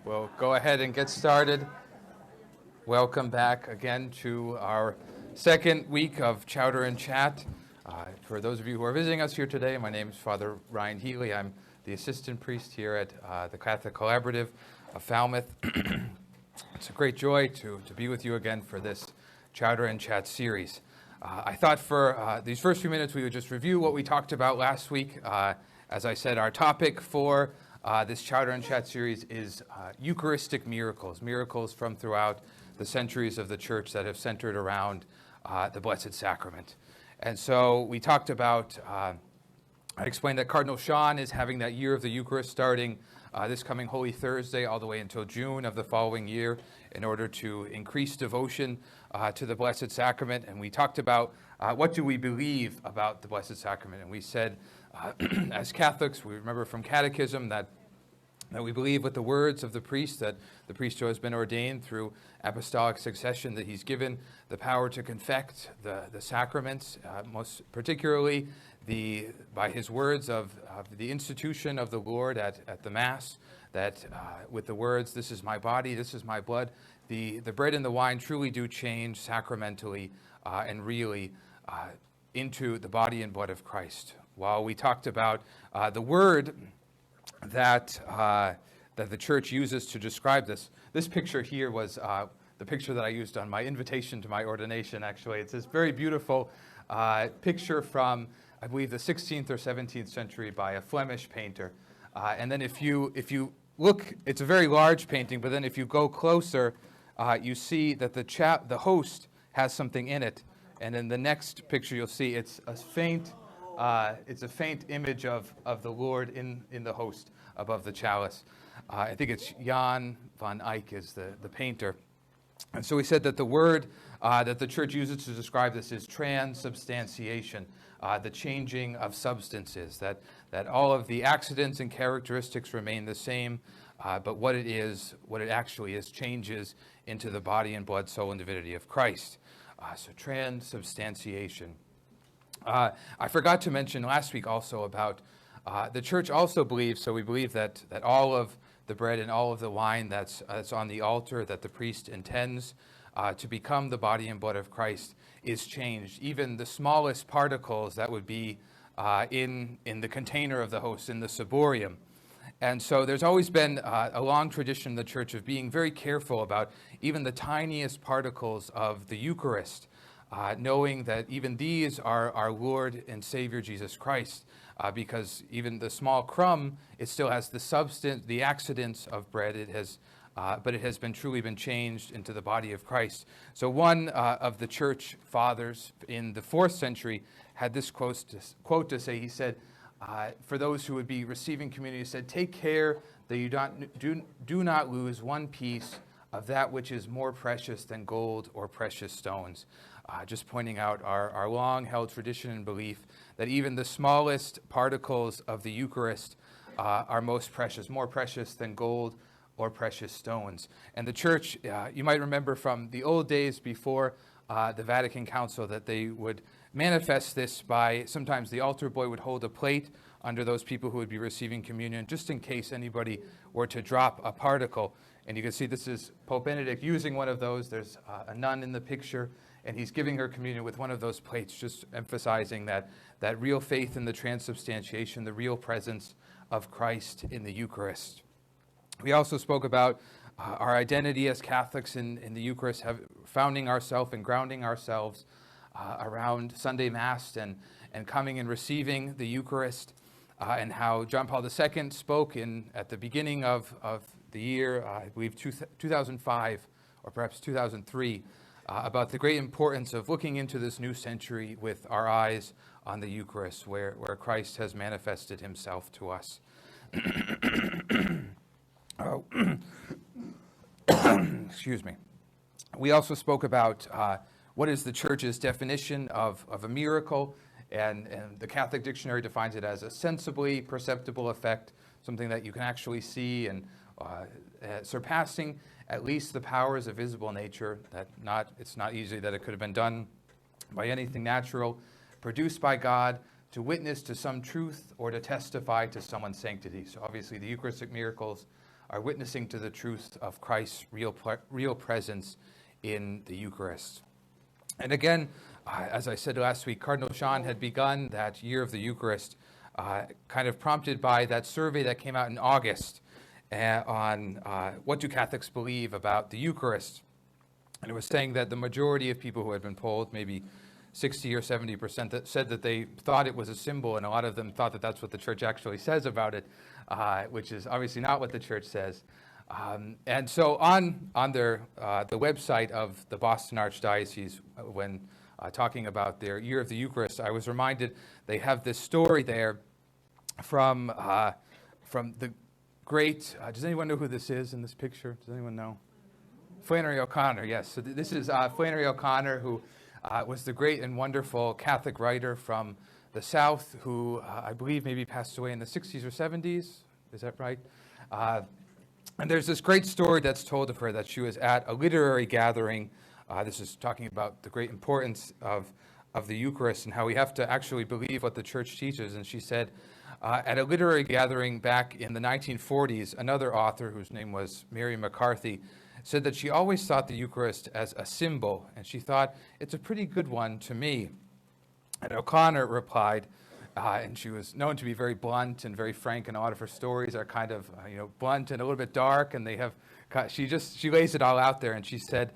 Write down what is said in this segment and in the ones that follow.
We'll go ahead and get started. Welcome back again to our second week of Chowder and Chat. For those of you who are visiting us here today, my name is Father Ryan Healy. I'm the assistant priest here at the Catholic Collaborative of Falmouth. It's a great joy to be with you again for this Chowder and Chat series. I thought for these first few minutes we would just review what we talked about last week. As I said, our topic for this Chowder and Chat series is Eucharistic miracles, miracles from throughout the centuries of the Church that have centered around the Blessed Sacrament. And so we talked about, I explained that Cardinal Sean is having that year of the Eucharist starting this coming Holy Thursday all the way until June of the following year in order to increase devotion to the Blessed Sacrament. And we talked about what do we believe about the Blessed Sacrament. And we said, as Catholics, we remember from Catechism that we believe with the words of the priest, that the priest who has been ordained through apostolic succession, that he's given the power to confect the sacraments, most particularly by his words of the institution of the Lord at the Mass, that with the words, "This is my body, this is my blood," the bread and the wine truly do change sacramentally and really into the body and blood of Christ. While we talked about the word that the Church uses to describe this picture here was the picture that I used on my invitation to my ordination, actually. It's this very beautiful picture from, I believe, the 16th or 17th century by a Flemish painter. And then if you look, it's a very large painting, but then if you go closer, you see that the host has something in it. And in the next picture, you'll see it's a faint image of the Lord in the host above the chalice. I think it's Jan van Eyck is the painter. And so we said that the word that the Church uses to describe this is transubstantiation, the changing of substances, that all of the accidents and characteristics remain the same, but what it actually is, changes into the body and blood, soul, and divinity of Christ. So transubstantiation. I forgot to mention last week also about the Church also believes, so we believe that all of the bread and all of the wine that's on the altar that the priest intends to become the body and blood of Christ is changed. Even the smallest particles that would be in the container of the host, in the ciborium. And so there's always been a long tradition in the Church of being very careful about even the tiniest particles of the Eucharist, knowing that even these are our Lord and Savior Jesus Christ, because even the small crumb, it still has the substance, the accidents of bread. But it has truly been changed into the body of Christ. So one of the Church Fathers in the 4th century had this quote to say. He said, for those who would be receiving communion, he said, "Take care that you do not lose one piece of that which is more precious than gold or precious stones." Just pointing out our long-held tradition and belief that even the smallest particles of the Eucharist are most precious, more precious than gold or precious stones. And the Church, you might remember from the old days before the Vatican Council, that they would manifest this by, sometimes the altar boy would hold a plate under those people who would be receiving communion, just in case anybody were to drop a particle. And you can see this is Pope Benedict using one of those. There's a nun in the picture, and he's giving her communion with one of those plates, just emphasizing that real faith in the transubstantiation, the real presence of Christ in the Eucharist. We also spoke about our identity as Catholics in the Eucharist, founding ourselves and grounding ourselves around Sunday Mass and coming and receiving the Eucharist, and how John Paul II spoke at the beginning of the year, I believe 2005 or perhaps 2003, about the great importance of looking into this new century with our eyes on the Eucharist, where Christ has manifested himself to us. Excuse me. We also spoke about what is the Church's definition of a miracle, and the Catholic Dictionary defines it as a sensibly perceptible effect, something that you can actually see and surpassing at least the powers of visible nature, it's not easy that it could have been done by anything natural, produced by God to witness to some truth or to testify to someone's sanctity. So obviously the Eucharistic miracles are witnessing to the truth of Christ's real presence in the Eucharist. And again, as I said last week, Cardinal Sean had begun that year of the Eucharist, kind of prompted by that survey that came out in August on what do Catholics believe about the Eucharist. And it was saying that the majority of people who had been polled, maybe 60 or 70%, that said that they thought it was a symbol, and a lot of them thought that that's what the Church actually says about it, which is obviously not what the Church says. And so on their the website of the Boston Archdiocese, when talking about their Year of the Eucharist, I was reminded they have this story there from the great. Does anyone know who this is in this picture? Does anyone know? Flannery O'Connor. Yes. So this is Flannery O'Connor, who was the great and wonderful Catholic writer from the South, who I believe maybe passed away in the 60s or 70s. Is that right? And there's this great story that's told of her that she was at a literary gathering. This is talking about the great importance of the Eucharist and how we have to actually believe what the Church teaches. And she said, at a literary gathering back in the 1940s, another author whose name was Mary McCarthy said that she always thought the Eucharist as a symbol, and she thought, it's a pretty good one to me. And O'Connor replied, and she was known to be very blunt and very frank, and a lot of her stories are kind of blunt and a little bit dark, and they have, she lays it all out there, and she said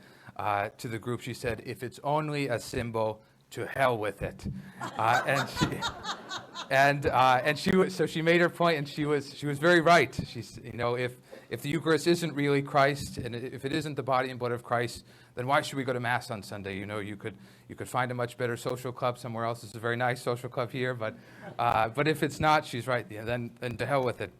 to the group, she said, if it's only a symbol, to hell with it. So she made her point, and she was very right. She's, if the Eucharist isn't really Christ, and if it isn't the body and blood of Christ, then why should we go to Mass on Sunday? You could find a much better social club somewhere else. It's a very nice social club here, but if it's not, she's right. Then to hell with it.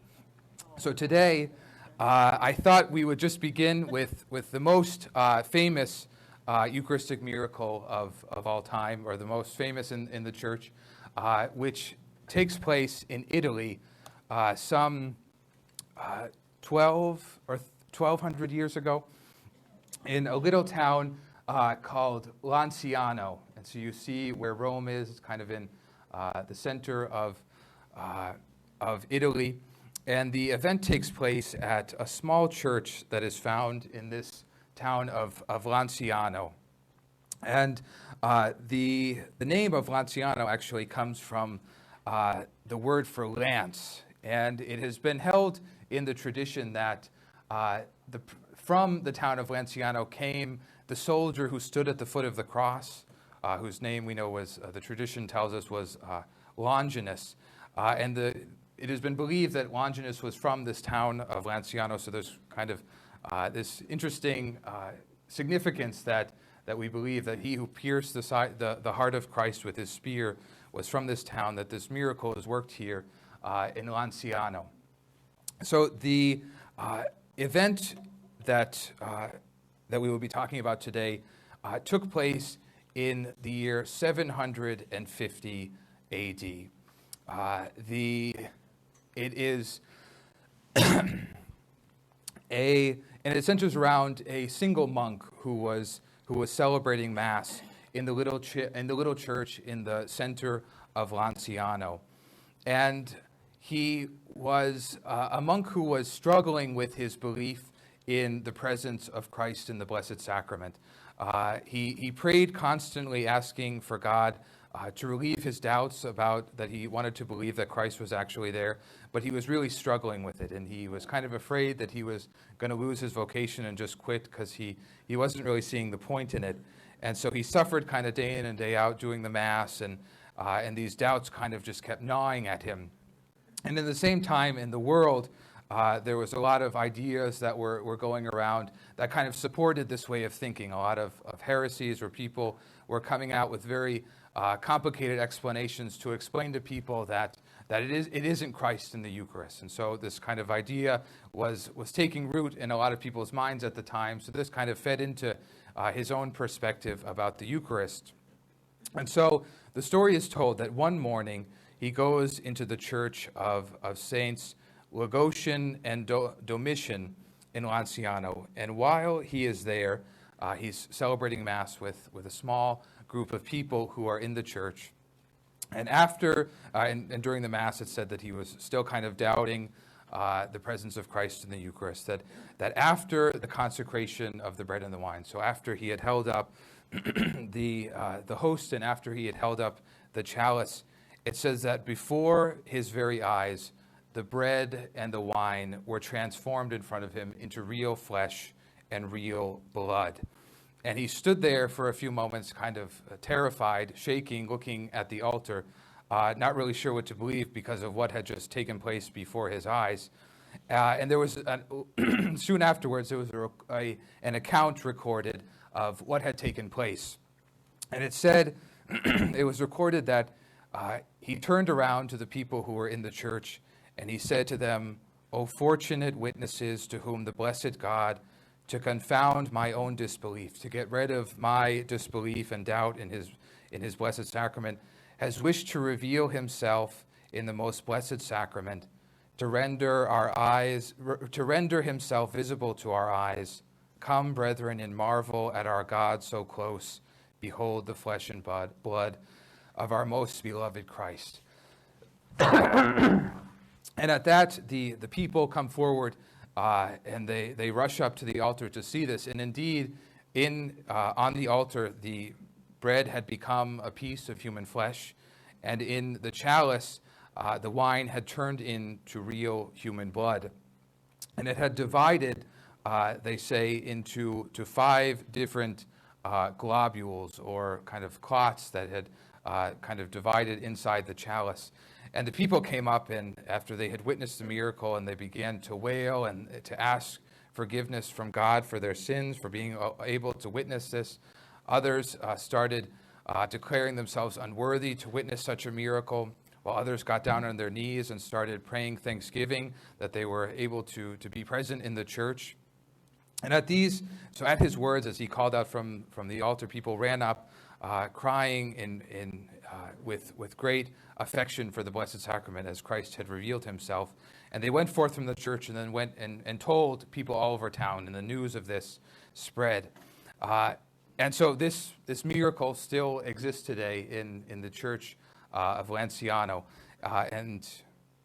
So today, I thought we would just begin with the most famous Eucharistic miracle of all time, or the most famous in the Church, which takes place in Italy some 1,200 years ago in a little town called Lanciano. And so you see where Rome is, kind of in the center of Italy. And the event takes place at a small church that is found in this town of Lanciano. And the name of Lanciano actually comes from the word for lance. And it has been held in the tradition that from the town of Lanciano came the soldier who stood at the foot of the cross, whose name we know was, the tradition tells us, was Longinus. And it has been believed that Longinus was from this town of Lanciano, so there's kind of this interesting significance that we believe that he who pierced the heart of Christ with his spear was from this town, that this miracle is worked here in Lanciano. So the event that we will be talking about today took place in the year 750 A.D. It is and it centers around a single monk who was celebrating Mass in the little church in the center of Lanciano, and he was a monk who was struggling with his belief in the presence of Christ in the Blessed Sacrament. He prayed constantly, asking for God to relieve his doubts about that he wanted to believe that Christ was actually there, but he was really struggling with it, and he was kind of afraid that he was going to lose his vocation and just quit because he wasn't really seeing the point in it. And so he suffered kind of day in and day out doing the Mass, and these doubts kind of just kept gnawing at him. And in the same time, in the world, there was a lot of ideas that were going around that kind of supported this way of thinking. A lot of heresies, where people were coming out with very complicated explanations to explain to people that it isn't Christ in the Eucharist. And so this kind of idea was taking root in a lot of people's minds at the time. So this kind of fed into his own perspective about the Eucharist. And so the story is told that one morning he goes into the church of Saints Logosian and Domitian in Lanciano. And while he is there, he's celebrating Mass with a small group of people who are in the church. And after and during the Mass, it said that he was still kind of doubting the presence of Christ in the Eucharist, that after the consecration of the bread and the wine, so after he had held up the host and after he had held up the chalice, it says that before his very eyes, the bread and the wine were transformed in front of him into real flesh and real blood. And he stood there for a few moments, kind of terrified, shaking, looking at the altar, not really sure what to believe because of what had just taken place before his eyes. And there was, soon afterwards, there was an account recorded of what had taken place. And it said, it was recorded that he turned around to the people who were in the church, and he said to them, "O fortunate witnesses to whom the blessed God, to confound my own disbelief, to get rid of my disbelief and doubt in his blessed sacrament, has wished to reveal himself in the most blessed sacrament, to render himself visible to our eyes. Come, brethren, and marvel at our God so close. Behold the flesh and blood of our most beloved Christ." And at that, the people come forward and they rush up to the altar to see this. And indeed, on the altar, the bread had become a piece of human flesh, and in the chalice, the wine had turned into real human blood. And it had divided, they say, into 5 different globules or kind of clots that had kind of divided inside the chalice. And the people came up, and after they had witnessed the miracle, and they began to wail and to ask forgiveness from God for their sins, for being able to witness this. Others started declaring themselves unworthy to witness such a miracle, while others got down on their knees and started praying thanksgiving that they were able to be present in the church. And at his words, as he called out from the altar, people ran up, crying with great affection for the Blessed Sacrament as Christ had revealed himself. And they went forth from the church and then went and told people all over town, and the news of this spread. And so this miracle still exists today in the church of Lanciano. I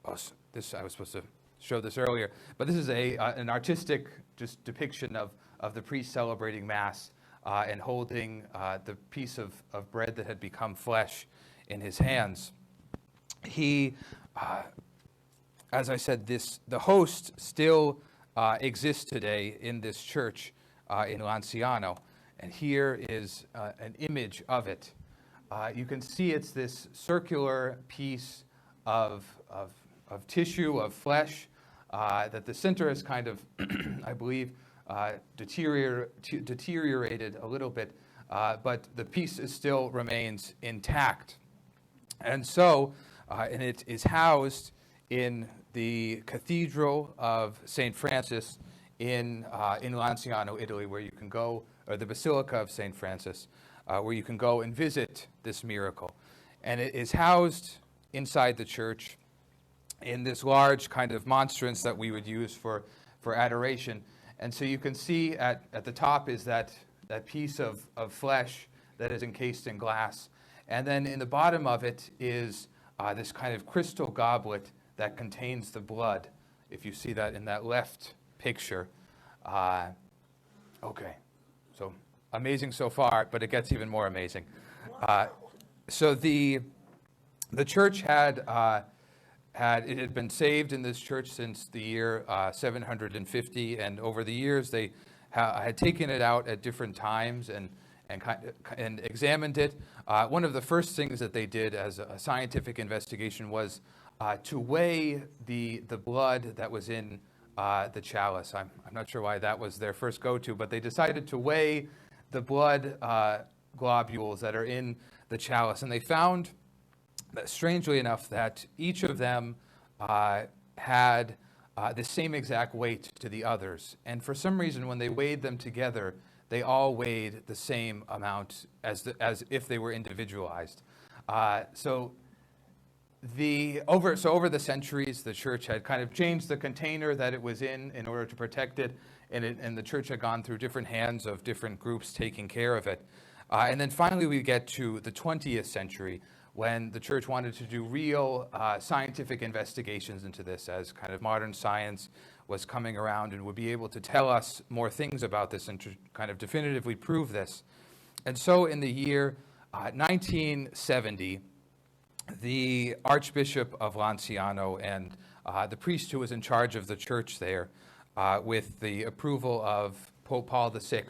was supposed to show this earlier, but this is an artistic just depiction of the priest celebrating Mass and holding the piece of bread that had become flesh in his hands. He, as I said, the host still exists today in this church in Lanciano, and here is an image of it. You can see it's this circular piece of tissue, of flesh, that the center is kind of, I believe, deteriorated a little bit, but the piece still remains intact. And so, and it is housed in the Cathedral of St. Francis in Lanciano, Italy, where you can go, or the Basilica of St. Francis, where you can go and visit this miracle. And it is housed inside the church in this large kind of monstrance that we would use for adoration. And so you can see at the top is that piece of flesh that is encased in glass. And then in the bottom of it is this kind of crystal goblet that contains the blood, if you see that in that left picture. Okay, so amazing so far, but it gets even more amazing. So the church had been saved in this church since the year 750, and over the years they had taken it out at different times and examined it. One of the first things that they did as a scientific investigation was to weigh the blood that was in the chalice. I'm not sure why that was their first go-to, but they decided to weigh the blood globules that are in the chalice, and they found, strangely enough, that each of them had the same exact weight to the others. And for some reason, when they weighed them together, they all weighed the same amount as if they were individualized. So over the centuries, the church had kind of changed the container that it was in order to protect it, and the church had gone through different hands of different groups taking care of it. And then finally we get to the 20th century, when the church wanted to do real scientific investigations into this, as kind of modern science was coming around and would be able to tell us more things about this and to kind of definitively prove this. And so in the year 1970, the Archbishop of Lanciano and the priest who was in charge of the church there, with the approval of Pope Paul VI,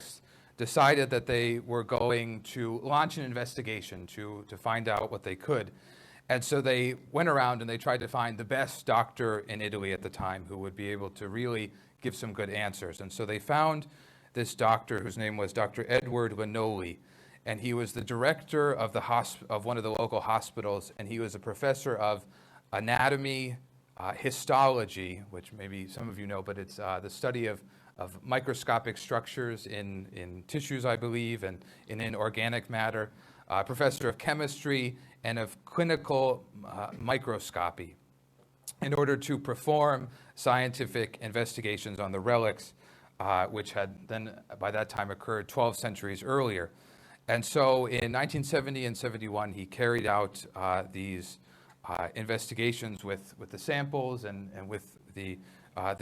decided that they were going to launch an investigation to find out what they could. And so they went around and they tried to find the best doctor in Italy at the time who would be able to really give some good answers. And so they found this doctor whose name was Dr. Edward Linoli, and he was the director of of one of the local hospitals, and he was a professor of anatomy, histology, which maybe some of you know, but it's the study of microscopic structures in tissues, I believe, and in organic matter, professor of chemistry, and of clinical microscopy, in order to perform scientific investigations on the relics, which had then, by that time, occurred 12 centuries earlier. And so in 1970 and 71, he carried out these investigations with the samples and with the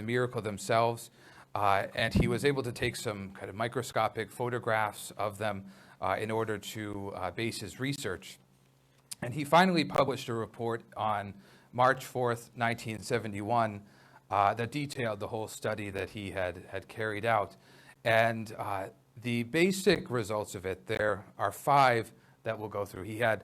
miracle themselves. And he was able to take some kind of microscopic photographs of them in order to base his research. And he finally published a report on March 4th, 1971, that detailed the whole study that he had carried out. And the basic results of it, there are 5 that we'll go through. He had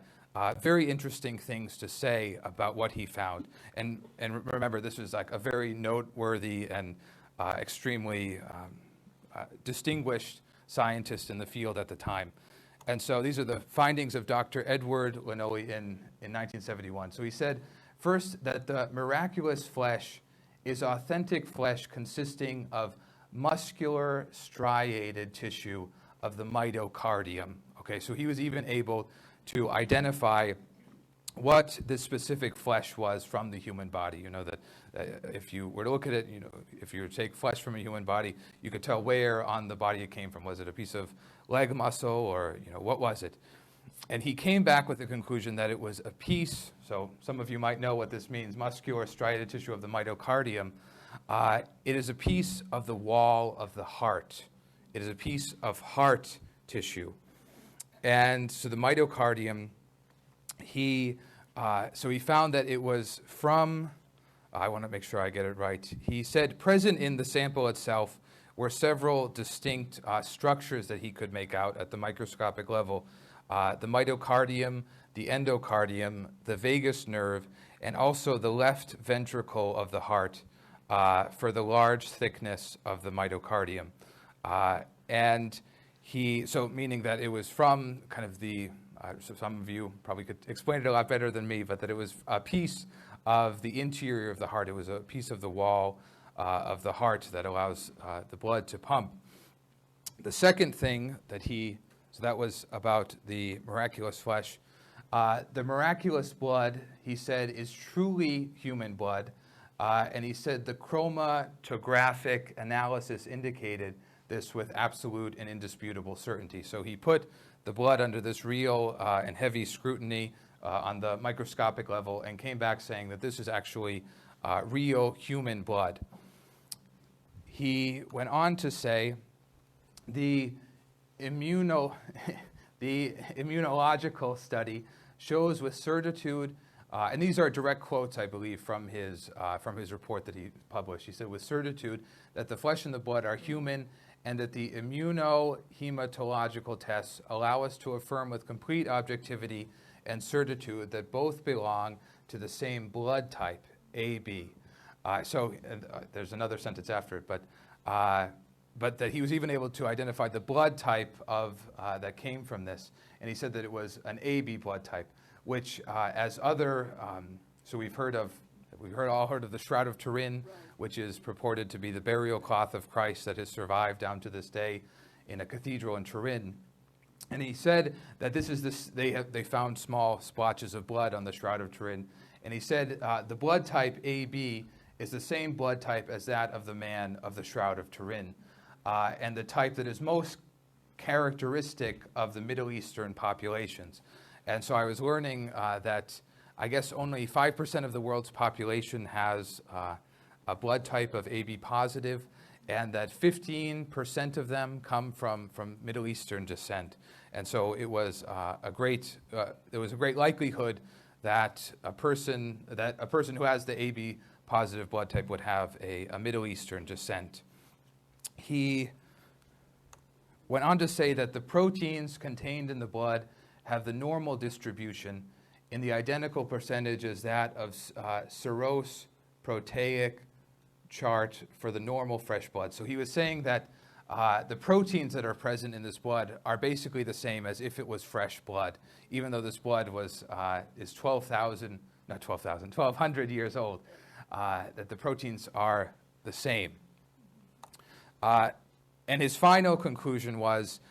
very interesting things to say about what he found. And remember, this was like a very noteworthy and extremely distinguished scientist in the field at the time. And so these are the findings of Dr. Edward Linoli in 1971. So he said, first, that the miraculous flesh is authentic flesh consisting of muscular striated tissue of the myocardium. Okay, so he was even able to identify what the specific flesh was from the human body. You know that if you were to look at it, if you were to take flesh from a human body, you could tell where on the body it came from. Was it a piece of leg muscle, or what was it? And he came back with the conclusion that it was a piece. So some of you might know what this means: muscular striated tissue of the myocardium. It is a piece of the wall of the heart. It is a piece of heart tissue. And so the myocardium, he found that it was from, I want to make sure I get it right. He said present in the sample itself were several distinct structures that he could make out at the microscopic level. The myocardium, the endocardium, the vagus nerve, and also the left ventricle of the heart for the large thickness of the myocardium. Meaning that it was from kind of so some of you probably could explain it a lot better than me, but that it was a piece of the interior of the heart. It was a piece of the wall of the heart that allows the blood to pump. The second thing so that was about the miraculous flesh. The miraculous blood, he said, is truly human blood. And he said the chromatographic analysis indicated this with absolute and indisputable certainty. So he put the blood under this real and heavy scrutiny on the microscopic level and came back saying that this is actually real human blood. He went on to say the immunological study shows with certitude, and these are direct quotes, I believe, from his report that he published. He said, with certitude, that the flesh and the blood are human, and that the immunohematological tests allow us to affirm with complete objectivity and certitude that both belong to the same blood type, AB. There's another sentence after it, but that he was even able to identify the blood type that came from this, and he said that it was an AB blood type, which so we've all heard of the Shroud of Turin, which is purported to be the burial cloth of Christ that has survived down to this day in a cathedral in Turin. And he said that they found small splotches of blood on the Shroud of Turin. And he said the blood type AB is the same blood type as that of the man of the Shroud of Turin, and the type that is most characteristic of the Middle Eastern populations. And so I was learning that I guess only 5% of the world's population has a blood type of AB positive, and that 15% of them come from Middle Eastern descent. And so it was there was a great likelihood that a person who has the AB positive blood type would have a Middle Eastern descent. He went on to say that the proteins contained in the blood have the normal distribution in the identical percentage as that of serose proteic chart for the normal fresh blood. So he was saying that the proteins that are present in this blood are basically the same as if it was fresh blood, even though this blood is 1,200 years old, that the proteins are the same. And his final conclusion was,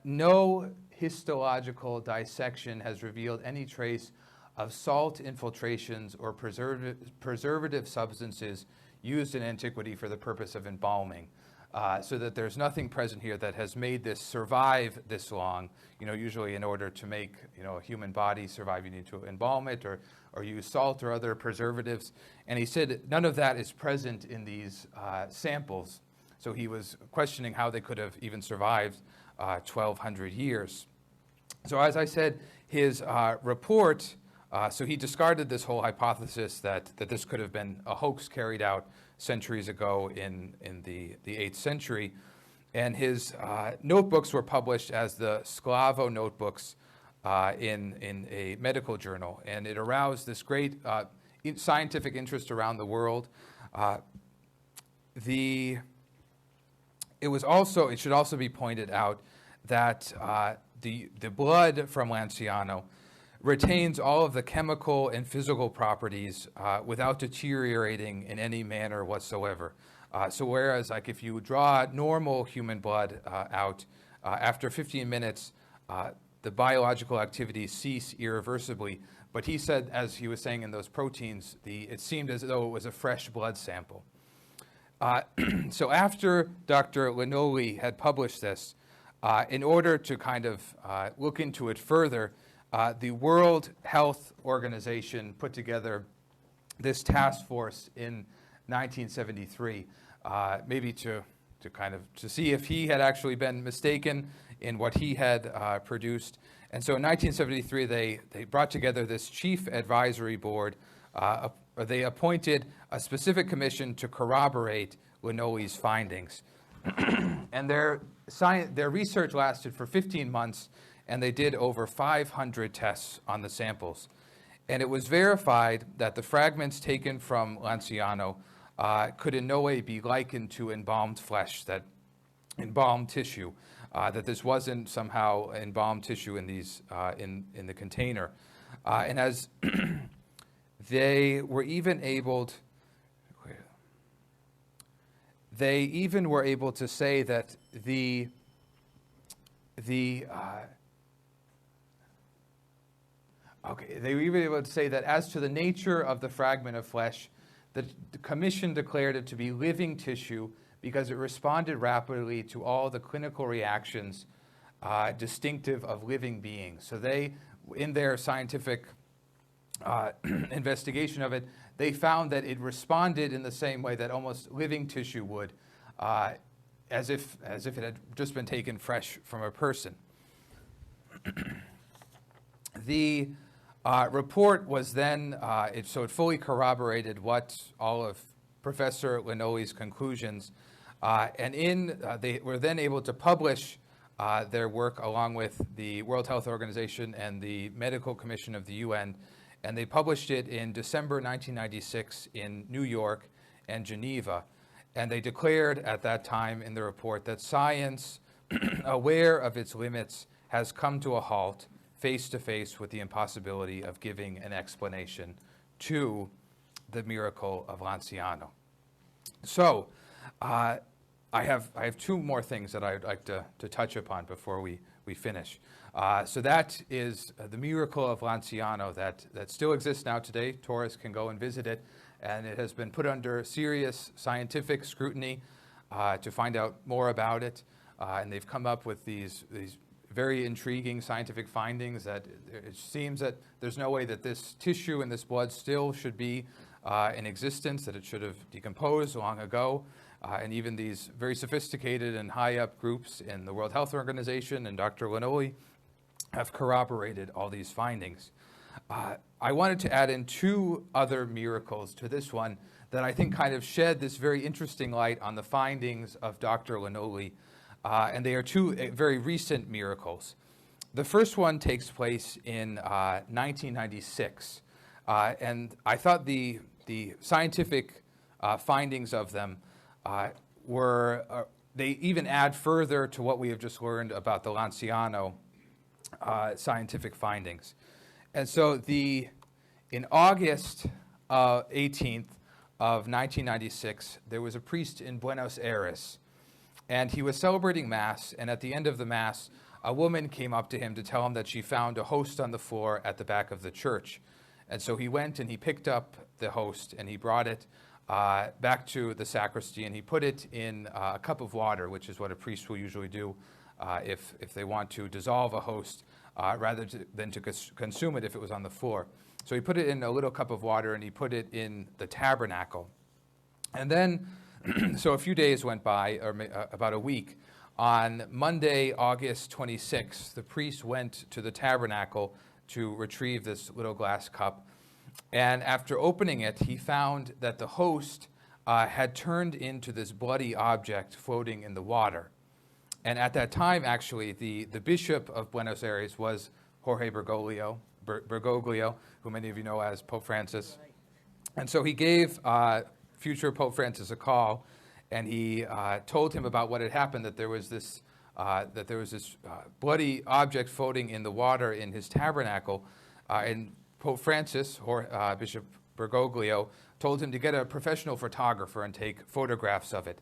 no histological dissection has revealed any trace of salt infiltrations or preservative substances used in antiquity for the purpose of embalming. So that there's nothing present here that has made this survive this long. Usually in order to make, a human body survive, you need to embalm it or use salt or other preservatives. And he said none of that is present in these samples. So he was questioning how they could have even survived 1,200 years. So as I said, his report, so he discarded this whole hypothesis that this could have been a hoax carried out centuries ago in the 8th century. And his notebooks were published as the Sklavo notebooks in a medical journal. And it aroused this great scientific interest around the world. It should also be pointed out that the blood from Lanciano retains all of the chemical and physical properties without deteriorating in any manner whatsoever. So whereas like if you draw normal human blood out, after 15 minutes, the biological activities cease irreversibly. But he said, as he was saying in those proteins, it seemed as though it was a fresh blood sample. So after Dr. Linoli had published this, in order to kind of look into it further, the World Health Organization put together this task force in 1973, maybe to see if he had actually been mistaken in what he had produced. And so in 1973, they brought together this chief advisory board. They appointed a specific commission to corroborate Linoli's findings. And their research lasted for 15 months, and they did over 500 tests on the samples. And it was verified that the fragments taken from Lanciano could in no way be likened to embalmed flesh, that embalmed tissue, that this wasn't somehow embalmed tissue in these in the container. And as they were even able to say that they were even able to say that as to the nature of the fragment of flesh, the commission declared it to be living tissue because it responded rapidly to all the clinical reactions distinctive of living beings. So they, in their scientific investigation of it, they found that it responded in the same way that almost living tissue would, as if it had just been taken fresh from a person. The report was then, it fully corroborated what all of Professor Linoli's conclusions, and they were then able to publish their work along with the World Health Organization and the Medical Commission of the UN, and they published it in December 1996 in New York and Geneva. And they declared at that time in the report that science, aware of its limits, has come to a halt, face to face with the impossibility of giving an explanation to the miracle of Lanciano. So I have two more things that I'd like to touch upon before we finish. So that is the miracle of Lanciano that still exists now today. Tourists can go and visit it, and it has been put under serious scientific scrutiny to find out more about it. And they've come up with these very intriguing scientific findings that it seems that there's no way that this tissue and this blood still should be in existence, that it should have decomposed long ago. And even these very sophisticated and high-up groups in the World Health Organization and Dr. Lannoli have corroborated all these findings. I wanted to add in two other miracles to this one that I think kind of shed this very interesting light on the findings of Dr. Lannoli, and they are two very recent miracles. The first one takes place in 1996, and I thought the scientific findings of them they even add further to what we have just learned about the Lanciano scientific findings. And so in August 18th of 1996, there was a priest in Buenos Aires, and he was celebrating Mass, and at the end of the Mass, a woman came up to him to tell him that she found a host on the floor at the back of the church. And so he went and he picked up the host and he brought it back to the sacristy, and he put it in a cup of water, which is what a priest will usually do if they want to dissolve a host rather than to consume it if it was on the floor. So he put it in a little cup of water and he put it in the tabernacle. And then, so a few days went by, or about a week. On Monday, August 26th, the priest went to the tabernacle to retrieve this little glass cup. And after opening it, he found that the host had turned into this bloody object floating in the water. And at that time, actually, the bishop of Buenos Aires was Jorge Bergoglio, who many of you know as Pope Francis. And so he gave future Pope Francis a call, and he told him about what had happened, that there was this bloody object floating in the water in his tabernacle. And Pope Francis, or Bishop Bergoglio, told him to get a professional photographer and take photographs of it.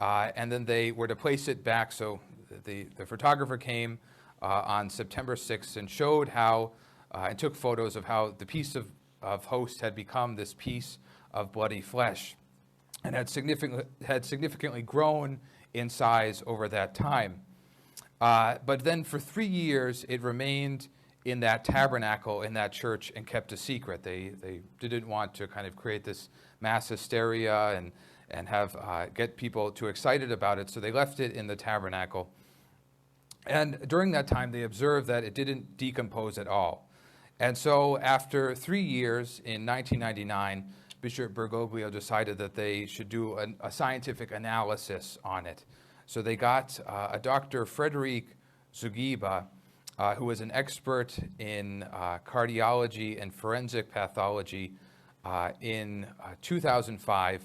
And then they were to place it back. So the photographer came on September 6th and showed how, and took photos of how the piece of host had become this piece of bloody flesh, and had significantly grown in size over that time. But then for 3 years, it remained in that tabernacle, in that church, and kept a secret. They didn't want to kind of create this mass hysteria and have get people too excited about it, so they left it in the tabernacle. And during that time, they observed that it didn't decompose at all. And so after 3 years, in 1999, Bishop Bergoglio decided that they should do a scientific analysis on it. So they got a Dr. Frederic Zugiba, who was an expert in cardiology and forensic pathology. In 2005,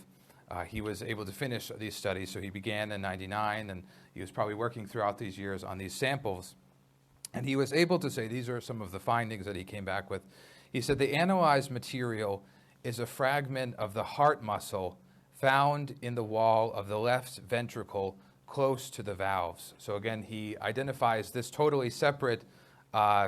he was able to finish these studies. So he began in 99, and he was probably working throughout these years on these samples. And he was able to say, these are some of the findings that he came back with. He said the analyzed material is a fragment of the heart muscle found in the wall of the left ventricle close to the valves. So again, he identifies this totally separate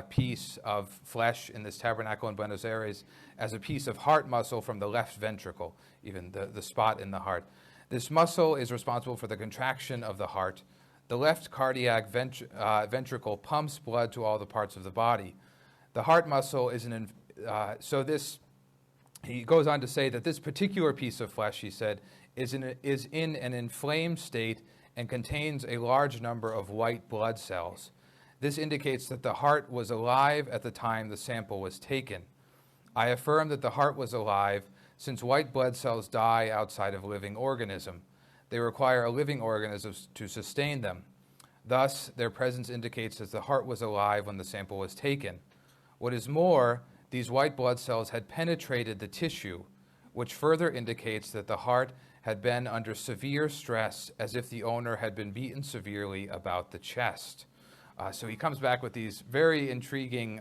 piece of flesh in this tabernacle in Buenos Aires as a piece of heart muscle from the left ventricle, even the spot in the heart. This muscle is responsible for the contraction of the heart. The left cardiac ventricle pumps blood to all the parts of the body. The heart muscle is he goes on to say that this particular piece of flesh, he said, is in an inflamed state and contains a large number of white blood cells. This indicates that the heart was alive at the time the sample was taken. I affirm that the heart was alive since white blood cells die outside of a living organism. They require a living organism to sustain them. Thus, their presence indicates that the heart was alive when the sample was taken. What is more, these white blood cells had penetrated the tissue, which further indicates that the heart had been under severe stress, as if the owner had been beaten severely about the chest. So he comes back with these very intriguing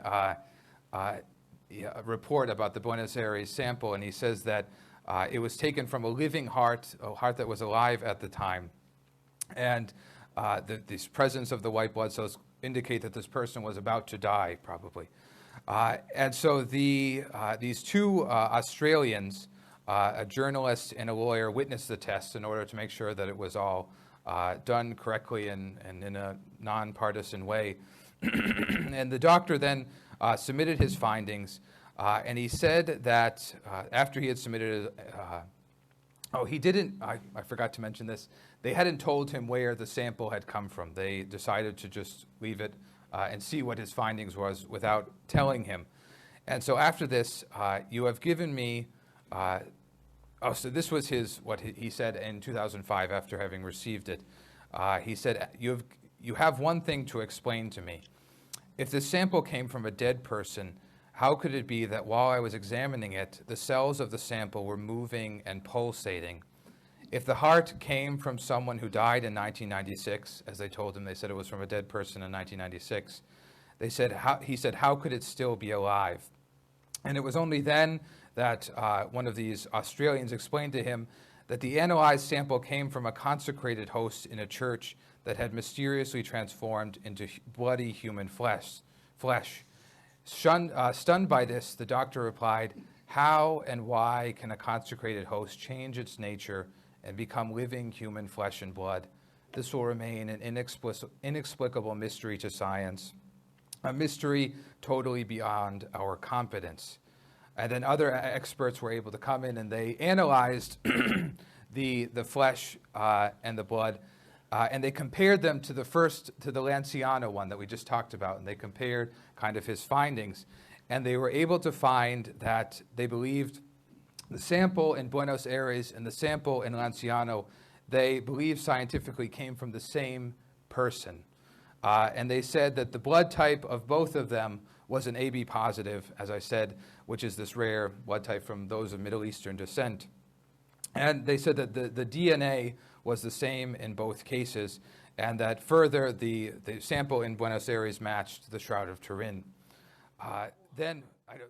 report about the Buenos Aires sample, and he says that it was taken from a living heart, a heart that was alive at the time. And this presence of the white blood cells indicate that this person was about to die, probably. And so these two Australians, a journalist and a lawyer, witnessed the test in order to make sure that it was all done correctly and in a nonpartisan way. And the doctor then submitted his findings, and he said that after he had submitted he didn't, I forgot to mention this, they hadn't told him where the sample had come from. They decided to just leave it and see what his findings was without telling him. And so after this, you have given me, so this was what he said in 2005 after having received it. He said, you have one thing to explain to me. If the sample came from a dead person, how could it be that while I was examining it, the cells of the sample were moving and pulsating? If the heart came from someone who died in 1996, as they told him, they said it was from a dead person in 1996, he said, how could it still be alive? And it was only then that one of these Australians explained to him that the analyzed sample came from a consecrated host in a church that had mysteriously transformed into bloody human flesh. Stunned by this, the doctor replied, how and why can a consecrated host change its nature and become living human flesh and blood? This will remain an inexplicable mystery to science, a mystery totally beyond our competence. And then other experts were able to come in and they analyzed the flesh and the blood, and they compared them to the Lanciano one that we just talked about, and they compared kind of his findings. And they were able to find that they believed the sample in Buenos Aires and the sample in Lanciano, they believed scientifically came from the same person. And they said that the blood type of both of them was an AB positive, as I said, which is this rare blood type from those of Middle Eastern descent. And they said that the DNA was the same in both cases, and that further the sample in Buenos Aires matched the Shroud of Turin. Then, I don't